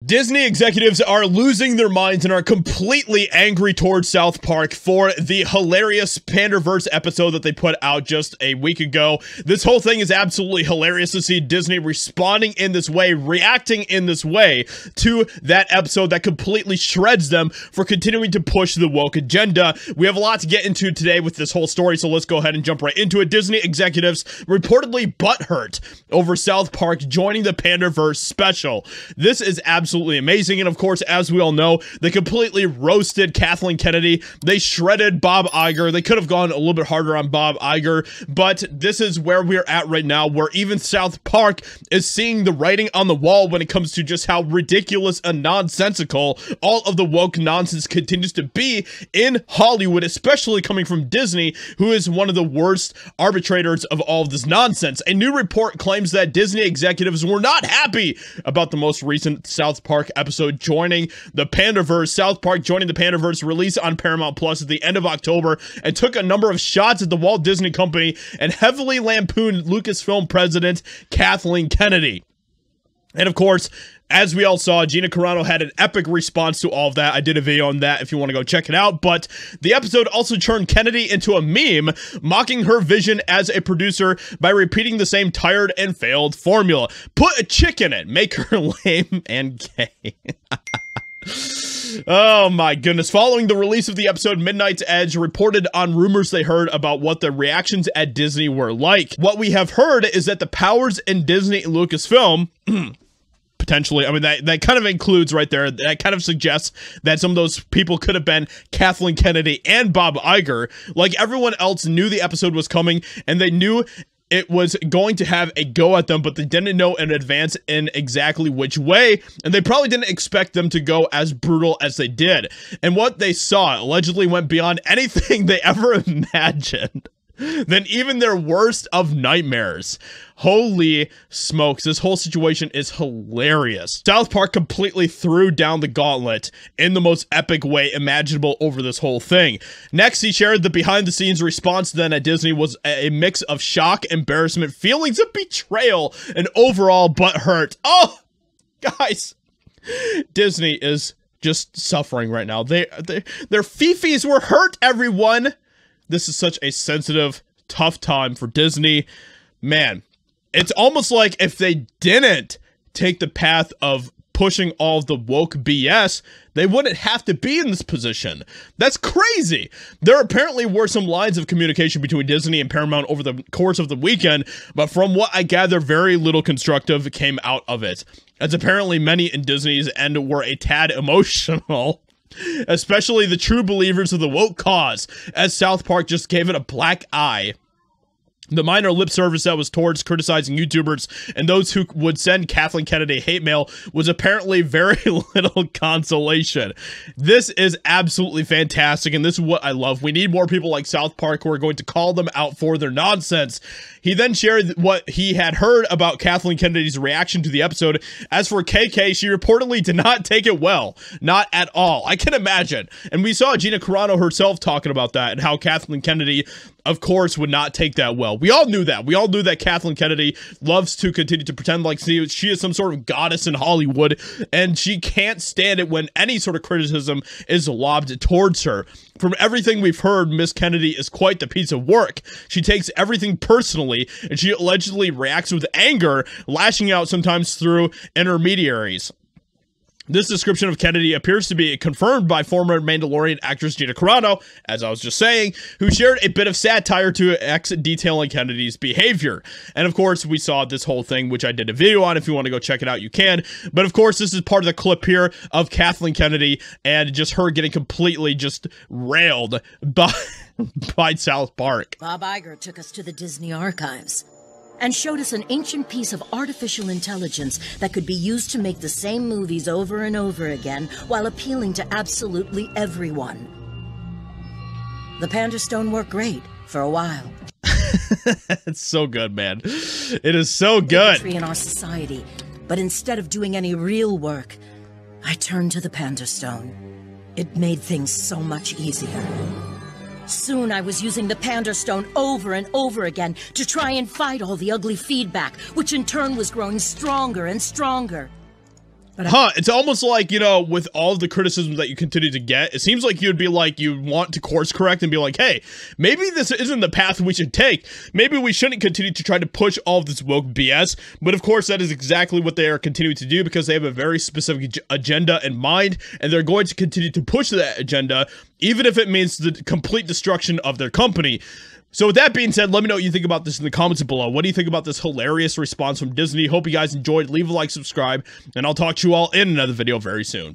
Disney executives are losing their minds and are completely angry towards South Park for the hilarious Panderverse episode that they put out just a week ago. This whole thing is absolutely hilarious to see Disney responding in this way, reacting in this way to that episode that completely shreds them for continuing to push the woke agenda. We have a lot to get into today with this whole story, so let's go ahead and jump right into it. Disney executives reportedly butthurt over South Park joining the Panderverse special. This is absolutely amazing, and of course, as we all know, they completely roasted Kathleen Kennedy. They shredded Bob Iger. They could have gone a little bit harder on Bob Iger, but this is where we're at right now, where even South Park is seeing the writing on the wall when it comes to just how ridiculous and nonsensical all of the woke nonsense continues to be in Hollywood, especially coming from Disney, who is one of the worst arbitrators of all of this nonsense. A new report claims that Disney executives were not happy about the most recent South Park episode joining the Panderverse. South Park joining the Panderverse released on Paramount Plus at the end of October and took a number of shots at the Walt Disney Company and heavily lampooned Lucasfilm president Kathleen Kennedy. And of course, as we all saw, Gina Carano had an epic response to all of that. I did a video on that if you want to go check it out. But the episode also turned Kennedy into a meme, mocking her vision as a producer by repeating the same tired and failed formula. Put a chick in it, make her lame and gay. Oh my goodness. Following the release of the episode, Midnight's Edge reported on rumors they heard about what the reactions at Disney were like. What we have heard is that the powers in Disney and Lucasfilm potentially, I mean, that kind of includes right there, that kind of suggests that some of those people could have been Kathleen Kennedy and Bob Iger. Like, everyone else knew the episode was coming, and they knew it was going to have a go at them, but they didn't know in advance in exactly which way, and they probably didn't expect them to go as brutal as they did. And what they saw allegedly went beyond anything they ever imagined than even their worst of nightmares. Holy smokes, this whole situation is hilarious. South Park completely threw down the gauntlet in the most epic way imaginable over this whole thing. Next, he shared the behind-the-scenes response then at Disney was a mix of shock, embarrassment, feelings of betrayal, and overall butthurt. Oh, guys, Disney is just suffering right now. Their fifis were hurt, everyone. This is such a sensitive, tough time for Disney. Man, it's almost like if they didn't take the path of pushing all of the woke BS, they wouldn't have to be in this position. That's crazy. There apparently were some lines of communication between Disney and Paramount over the course of the weekend, but from what I gather, very little constructive came out of it, as apparently many in Disney's end were a tad emotional. Especially the true believers of the woke cause, as South Park just gave it a black eye. The minor lip service that was towards criticizing YouTubers and those who would send Kathleen Kennedy hate mail was apparently very little consolation. This is absolutely fantastic, and this is what I love. We need more people like South Park who are going to call them out for their nonsense. He then shared what he had heard about Kathleen Kennedy's reaction to the episode. As for KK, she reportedly did not take it well. Not at all. I can imagine. And we saw Gina Carano herself talking about that and how Kathleen Kennedy, of course, would not take that well. We all knew that. We all knew that Kathleen Kennedy loves to continue to pretend like she is some sort of goddess in Hollywood, and she can't stand it when any sort of criticism is lobbed towards her. From everything we've heard, Miss Kennedy is quite the piece of work. She takes everything personally, and she allegedly reacts with anger, lashing out sometimes through intermediaries. This description of Kennedy appears to be confirmed by former Mandalorian actress Gina Carano, as I was just saying, who shared a bit of satire to X detailing Kennedy's behavior. And of course, we saw this whole thing, which I did a video on. If you want to go check it out, you can. But of course, this is part of the clip here of Kathleen Kennedy and just her getting completely just railed by South Park. Bob Iger took us to the Disney archives and showed us an ancient piece of artificial intelligence that could be used to make the same movies over and over again while appealing to absolutely everyone. The Panderstone worked great for a while. It's so good, man. It is so good. In our society, but instead of doing any real work, I turned to the Panderstone. It made things so much easier. Soon I was using the Panderstone over and over again to try and fight all the ugly feedback, which in turn was growing stronger and stronger. It's almost like, you know, with all of the criticism that you continue to get, it seems like you'd be like, you want to course correct and be like, hey, maybe this isn't the path we should take. Maybe we shouldn't continue to try to push all of this woke BS. But of course, that is exactly what they are continuing to do, because they have a very specific agenda in mind, and they're going to continue to push that agenda, even if it means the complete destruction of their company. So with that being said, let me know what you think about this in the comments below. What do you think about this hilarious response from Disney? Hope you guys enjoyed. Leave a like, subscribe, and I'll talk to you all in another video very soon.